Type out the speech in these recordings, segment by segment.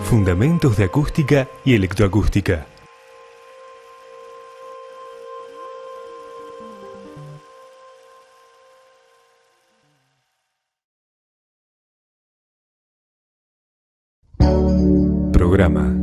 Fundamentos de acústica y electroacústica. Programa.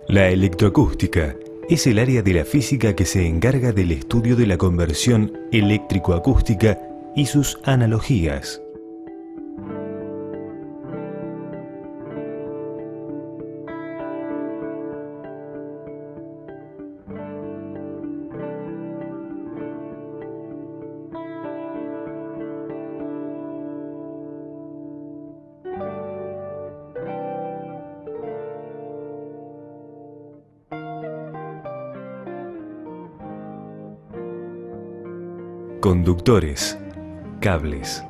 La electroacústica es el área de la física que se encarga del estudio de la conversión eléctrico-acústica y sus analogías. Conductores. Cables.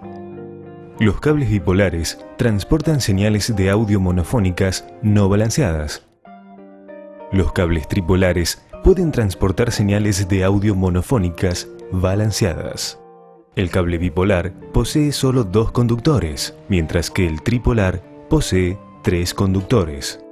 Los cables bipolares transportan señales de audio monofónicas no balanceadas. Los cables tripolares pueden transportar señales de audio monofónicas balanceadas. El cable bipolar posee solo 2 conductores, mientras que el tripolar posee 3 conductores.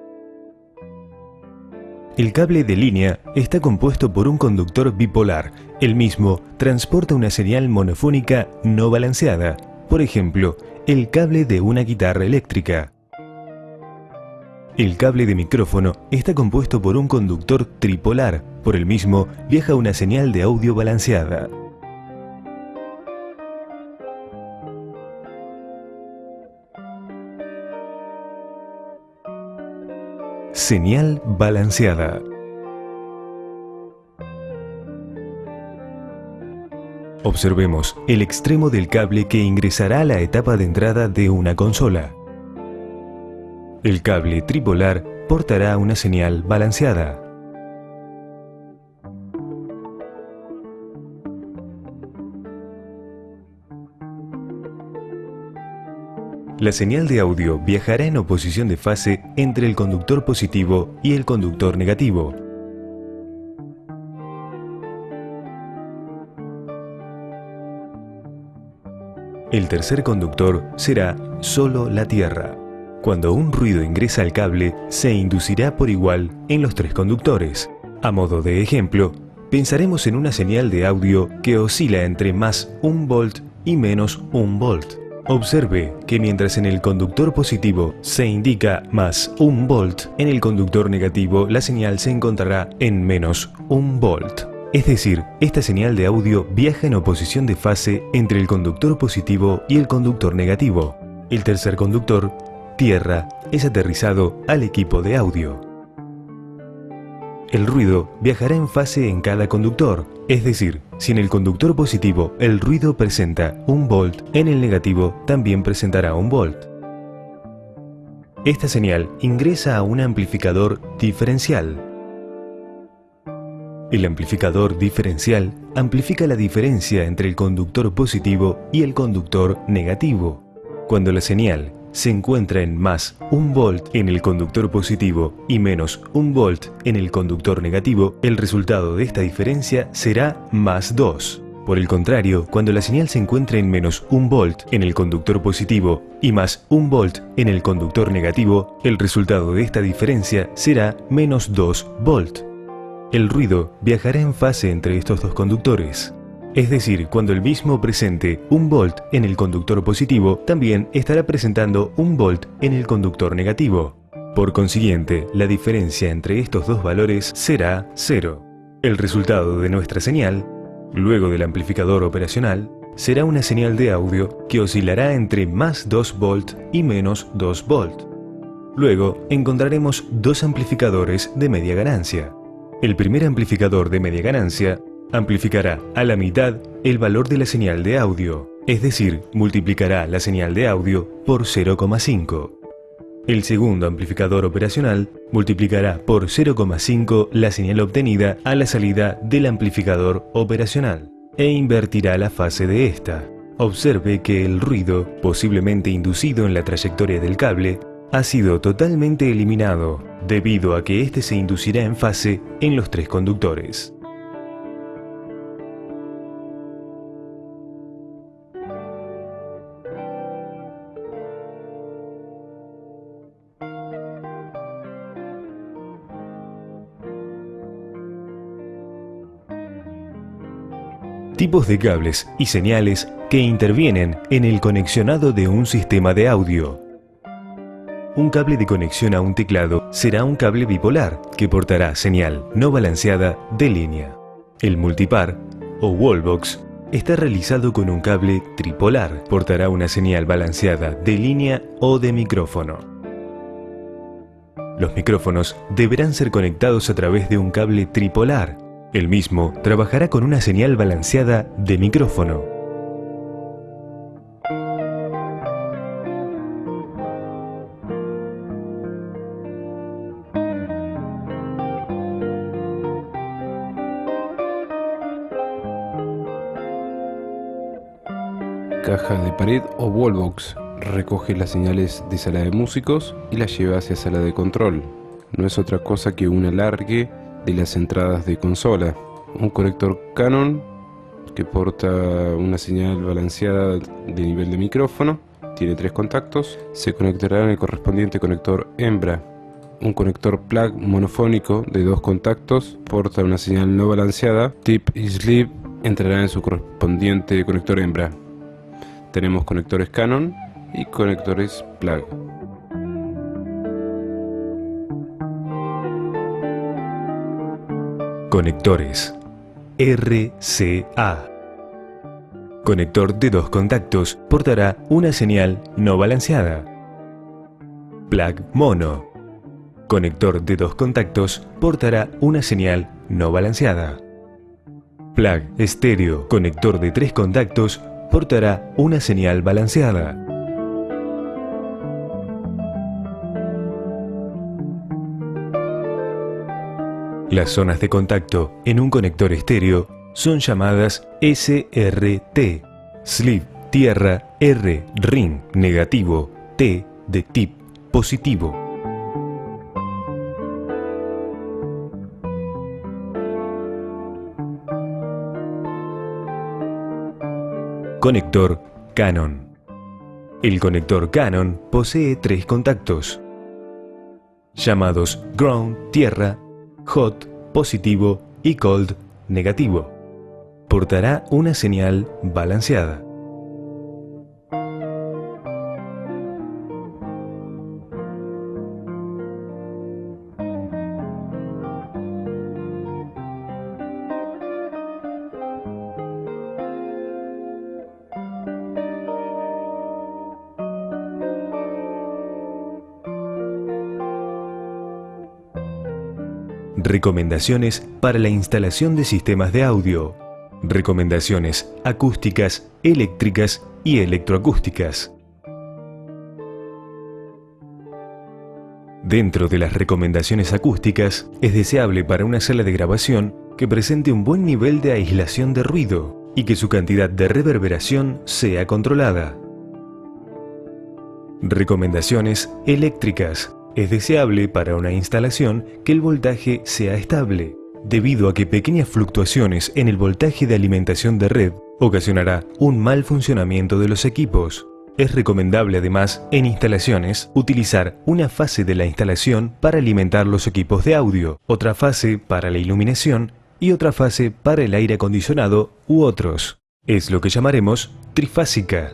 El cable de línea está compuesto por un conductor bipolar. El mismo transporta una señal monofónica no balanceada, por ejemplo, el cable de una guitarra eléctrica. El cable de micrófono está compuesto por un conductor tripolar. Por el mismo viaja una señal de audio balanceada. Señal balanceada. Observemos el extremo del cable que ingresará a la etapa de entrada de una consola. El cable tripolar portará una señal balanceada. La señal de audio viajará en oposición de fase entre el conductor positivo y el conductor negativo. El tercer conductor será solo la tierra. Cuando un ruido ingresa al cable, se inducirá por igual en los 3 conductores. A modo de ejemplo, pensaremos en una señal de audio que oscila entre más 1 volt y menos 1 volt. Observe que mientras en el conductor positivo se indica más 1 volt, en el conductor negativo la señal se encontrará en menos 1 volt. Es decir, esta señal de audio viaja en oposición de fase entre el conductor positivo y el conductor negativo. El tercer conductor, tierra, es aterrizado al equipo de audio. El ruido viajará en fase en cada conductor, es decir, si en el conductor positivo el ruido presenta 1 volt, en el negativo también presentará 1 volt. Esta señal ingresa a un amplificador diferencial. El amplificador diferencial amplifica la diferencia entre el conductor positivo y el conductor negativo. Cuando la señal se encuentra en más 1 volt en el conductor positivo y menos 1 volt en el conductor negativo, el resultado de esta diferencia será más 2. Por el contrario, cuando la señal se encuentra en menos 1 volt en el conductor positivo y más 1 volt en el conductor negativo, el resultado de esta diferencia será menos 2 volt. El ruido viajará en fase entre estos 2 conductores. Es decir, cuando el mismo presente 1 volt en el conductor positivo, también estará presentando 1 volt en el conductor negativo. Por consiguiente, la diferencia entre estos 2 valores será 0. El resultado de nuestra señal, luego del amplificador operacional, será una señal de audio que oscilará entre más 2 volt y menos 2 volt. Luego encontraremos 2 amplificadores de media ganancia. El primer amplificador de media ganancia amplificará a la mitad el valor de la señal de audio, es decir, multiplicará la señal de audio por 0,5. El segundo amplificador operacional multiplicará por 0,5 la señal obtenida a la salida del amplificador operacional e invertirá la fase de esta. Observe que el ruido, posiblemente inducido en la trayectoria del cable, ha sido totalmente eliminado, debido a que éste se inducirá en fase en los tres conductores. Tipos de cables y señales que intervienen en el conexionado de un sistema de audio. Un cable de conexión a un teclado será un cable bipolar que portará señal no balanceada de línea. El multipar o wallbox está realizado con un cable tripolar, portará una señal balanceada de línea o de micrófono. Los micrófonos deberán ser conectados a través de un cable tripolar. El mismo trabajará con una señal balanceada de micrófono. Caja de pared o wallbox. Recoge las señales de sala de músicos y las lleva hacia sala de control. No es otra cosa que un alargue de las entradas de consola. Un conector Canon que porta una señal balanceada de nivel de micrófono. Tiene 3 contactos. Se conectará en el correspondiente conector hembra. Un conector plug monofónico de 2 contactos porta una señal no balanceada. Tip y sleeve entrará en su correspondiente conector hembra. Tenemos conectores Canon y conectores plug. Conectores RCA. Conector de 2 contactos portará una señal no balanceada. Plug mono. Conector de 2 contactos portará una señal no balanceada. Plug estéreo. Conector de 3 contactos portará una señal balanceada. Las zonas de contacto en un conector estéreo son llamadas SRT, sleeve, tierra, R, ring, negativo, T, de tip, positivo. Conector Canon. El conector Canon posee 3 contactos, llamados ground, tierra, hot, positivo y cold, negativo. Portará una señal balanceada. Recomendaciones para la instalación de sistemas de audio. Recomendaciones acústicas, eléctricas y electroacústicas. Dentro de las recomendaciones acústicas, es deseable para una sala de grabación que presente un buen nivel de aislación de ruido y que su cantidad de reverberación sea controlada. Recomendaciones eléctricas. Es deseable para una instalación que el voltaje sea estable, debido a que pequeñas fluctuaciones en el voltaje de alimentación de red ocasionará un mal funcionamiento de los equipos. Es recomendable además, en instalaciones, utilizar una fase de la instalación para alimentar los equipos de audio, otra fase para la iluminación y otra fase para el aire acondicionado u otros. Es lo que llamaremos trifásica.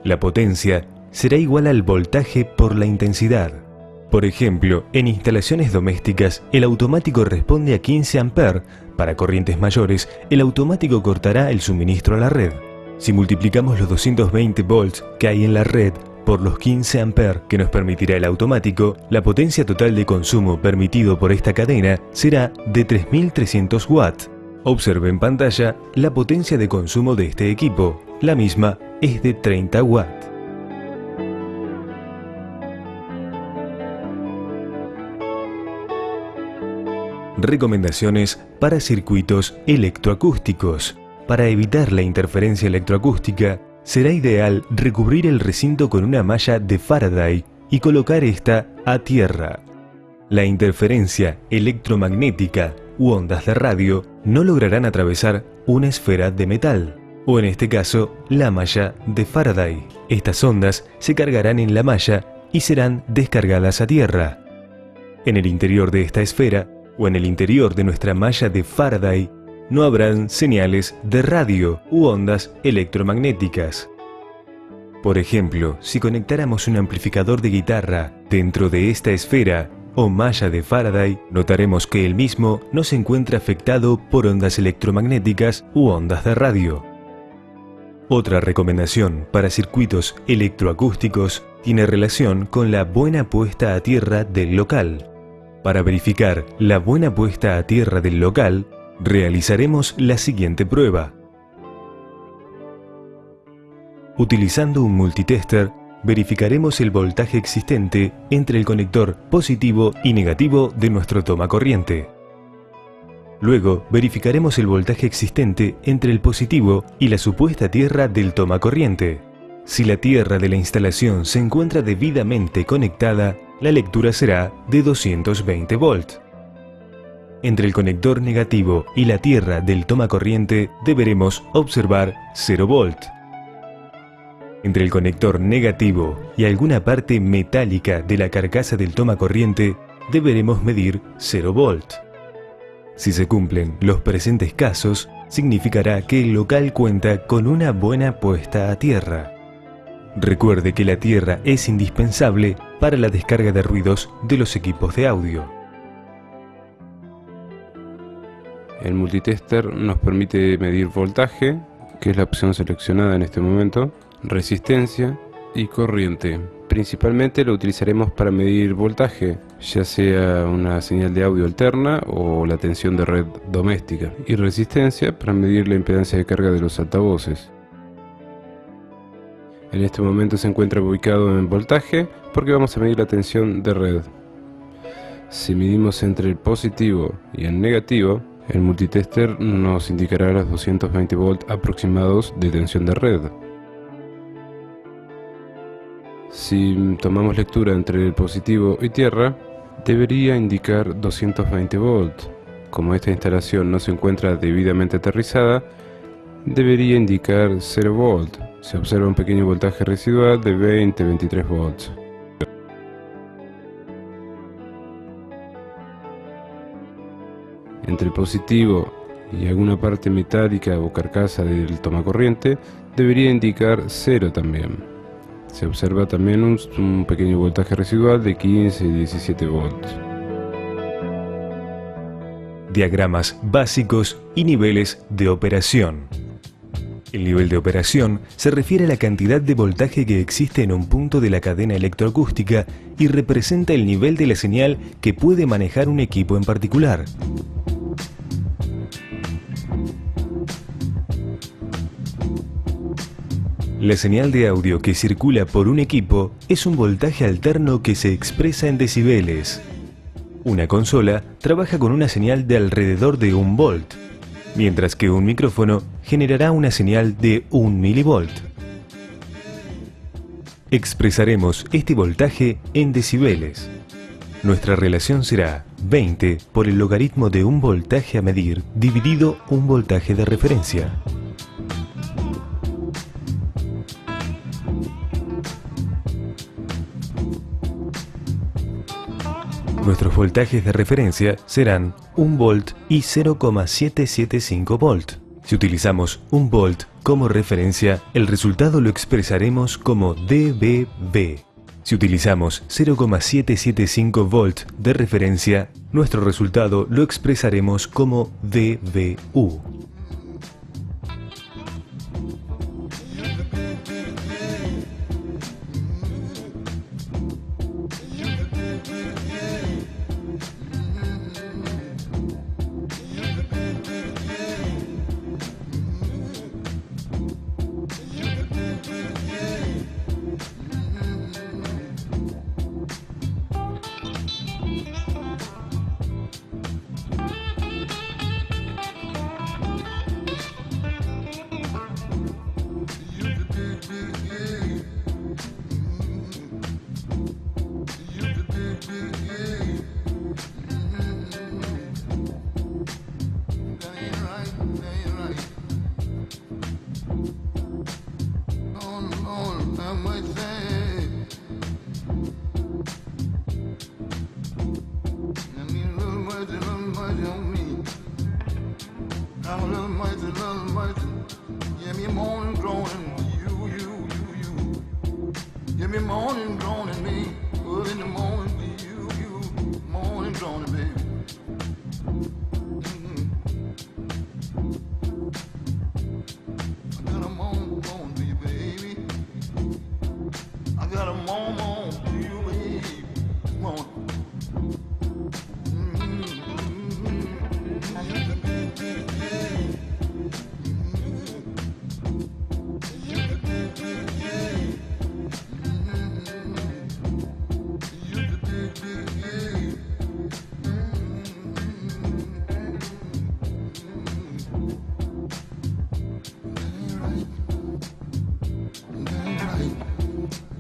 La potencia será igual al voltaje por la intensidad. Por ejemplo, en instalaciones domésticas, el automático responde a 15 A. Para corrientes mayores, el automático cortará el suministro a la red. Si multiplicamos los 220 volts que hay en la red por los 15 A que nos permitirá el automático, la potencia total de consumo permitido por esta cadena será de 3300 watts. Observe en pantalla la potencia de consumo de este equipo. La misma es de 30 watts. Recomendaciones para circuitos electroacústicos. Para evitar la interferencia electroacústica, será ideal recubrir el recinto con una malla de Faraday y colocar esta a tierra. La interferencia electromagnética u ondas de radio no lograrán atravesar una esfera de metal, o en este caso, la malla de Faraday. Estas ondas se cargarán en la malla y serán descargadas a tierra. En el interior de esta esfera, o en el interior de nuestra malla de Faraday, no habrán señales de radio u ondas electromagnéticas. Por ejemplo, si conectáramos un amplificador de guitarra dentro de esta esfera o malla de Faraday, notaremos que el mismo no se encuentra afectado por ondas electromagnéticas u ondas de radio. Otra recomendación para circuitos electroacústicos tiene relación con la buena puesta a tierra del local. Para verificar la buena puesta a tierra del local, realizaremos la siguiente prueba. Utilizando un multitester, verificaremos el voltaje existente entre el conector positivo y negativo de nuestro tomacorriente. Luego, verificaremos el voltaje existente entre el positivo y la supuesta tierra del tomacorriente. Si la tierra de la instalación se encuentra debidamente conectada, la lectura será de 220 volts. Entre el conector negativo y la tierra del tomacorriente deberemos observar 0 volt. Entre el conector negativo y alguna parte metálica de la carcasa del tomacorriente deberemos medir 0 volt. Si se cumplen los presentes casos, significará que el local cuenta con una buena puesta a tierra. Recuerde que la tierra es indispensable para la descarga de ruidos de los equipos de audio. El multitester nos permite medir voltaje, que es la opción seleccionada en este momento, resistencia y corriente. Principalmente lo utilizaremos para medir voltaje, ya sea una señal de audio alterna o la tensión de red doméstica, y resistencia para medir la impedancia de carga de los altavoces. En este momento se encuentra ubicado en voltaje porque vamos a medir la tensión de red. Si medimos entre el positivo y el negativo, el multitester nos indicará los 220 volts aproximados de tensión de red. Si tomamos lectura entre el positivo y tierra, debería indicar 220 volts. Como esta instalación no se encuentra debidamente aterrizada, debería indicar 0 volt. Se observa un pequeño voltaje residual de 20-23 volts. Entre el positivo y alguna parte metálica o carcasa del tomacorriente debería indicar 0 también. Se observa también un pequeño voltaje residual de 15-17 volts. Diagramas básicos y niveles de operación. El nivel de operación se refiere a la cantidad de voltaje que existe en un punto de la cadena electroacústica y representa el nivel de la señal que puede manejar un equipo en particular. La señal de audio que circula por un equipo es un voltaje alterno que se expresa en decibeles. Una consola trabaja con una señal de alrededor de 1 volt, mientras que un micrófono generará una señal de 1 milivolt. Expresaremos este voltaje en decibeles. Nuestra relación será 20 por el logaritmo de un voltaje a medir dividido un voltaje de referencia. Nuestros voltajes de referencia serán 1 volt y 0,775 volt. Si utilizamos 1 volt como referencia, el resultado lo expresaremos como dBV. Si utilizamos 0,775 volt de referencia, nuestro resultado lo expresaremos como dBU.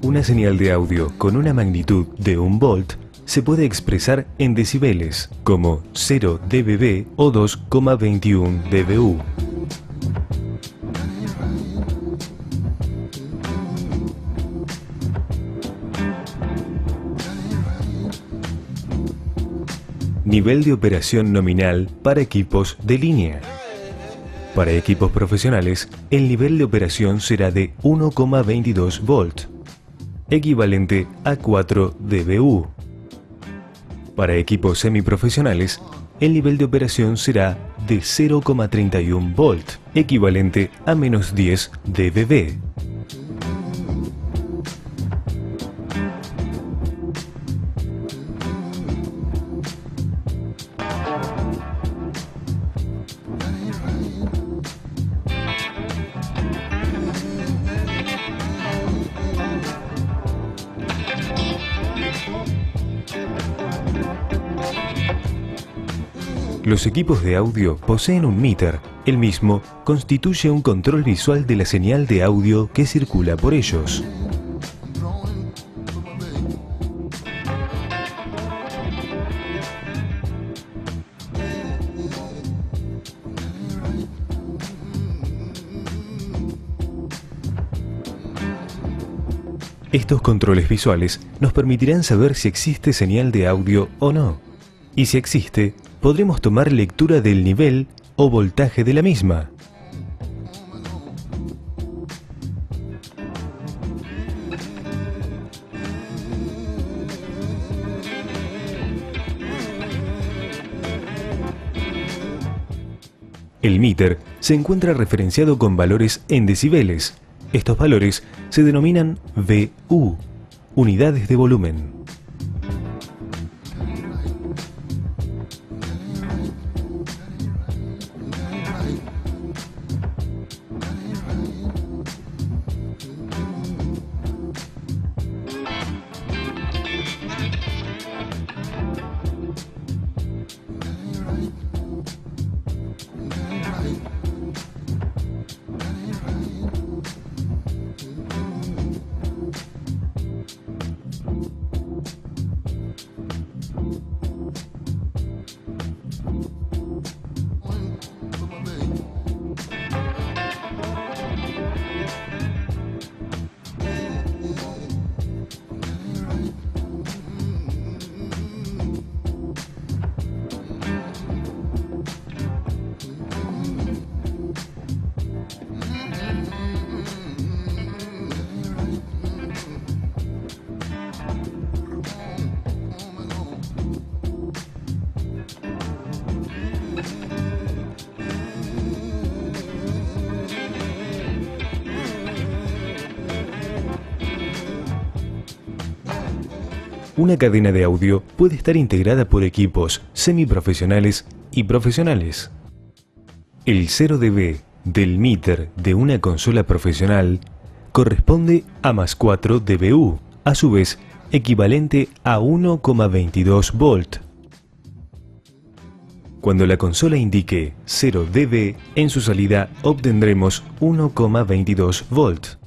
Una señal de audio con una magnitud de 1 volt se puede expresar en decibeles, como 0 dB o 2,21 dBu. Nivel de operación nominal para equipos de línea. Para equipos profesionales, el nivel de operación será de 1,22 volt, equivalente a 4 dBu. Para equipos semiprofesionales, el nivel de operación será de 0,31 volt, equivalente a menos 10 dB. Los equipos de audio poseen un meter. El mismo constituye un control visual de la señal de audio que circula por ellos. Estos controles visuales nos permitirán saber si existe señal de audio o no. Y si existe, podremos tomar lectura del nivel o voltaje de la misma. El meter se encuentra referenciado con valores en decibeles. Estos valores se denominan VU, unidades de volumen. Una cadena de audio puede estar integrada por equipos semiprofesionales y profesionales. El 0 dB del meter de una consola profesional corresponde a más 4 dBu, a su vez equivalente a 1,22 volt. Cuando la consola indique 0 dB, en su salida obtendremos 1,22 volt.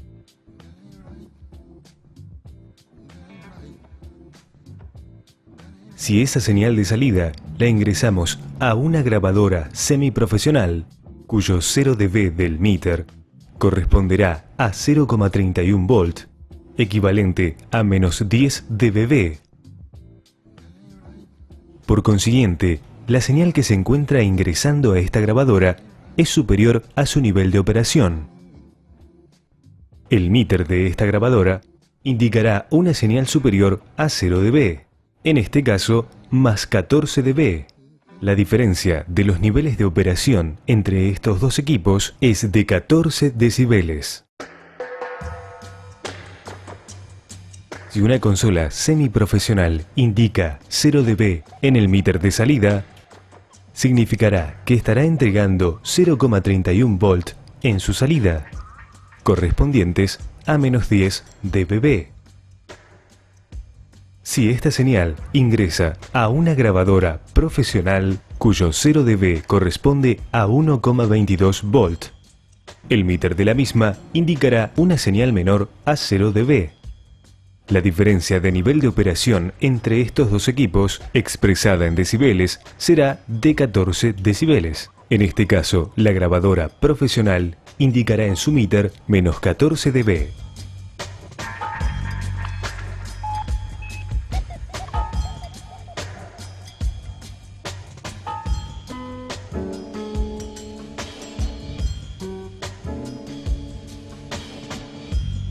Si esa señal de salida la ingresamos a una grabadora semiprofesional, cuyo 0 dB del meter corresponderá a 0,31 volt, equivalente a menos 10 dB. Por consiguiente, la señal que se encuentra ingresando a esta grabadora es superior a su nivel de operación. El meter de esta grabadora indicará una señal superior a 0 dB, en este caso más 14 dB. La diferencia de los niveles de operación entre estos dos equipos es de 14 decibeles. Si una consola semiprofesional indica 0 dB en el meter de salida, significará que estará entregando 0,31 volt en su salida, correspondientes a menos 10 dB. Si esta señal ingresa a una grabadora profesional cuyo 0 dB corresponde a 1,22 volt, el meter de la misma indicará una señal menor a 0 dB. La diferencia de nivel de operación entre estos dos equipos, expresada en decibeles, será de 14 decibeles. En este caso, la grabadora profesional indicará en su meter menos 14 dB.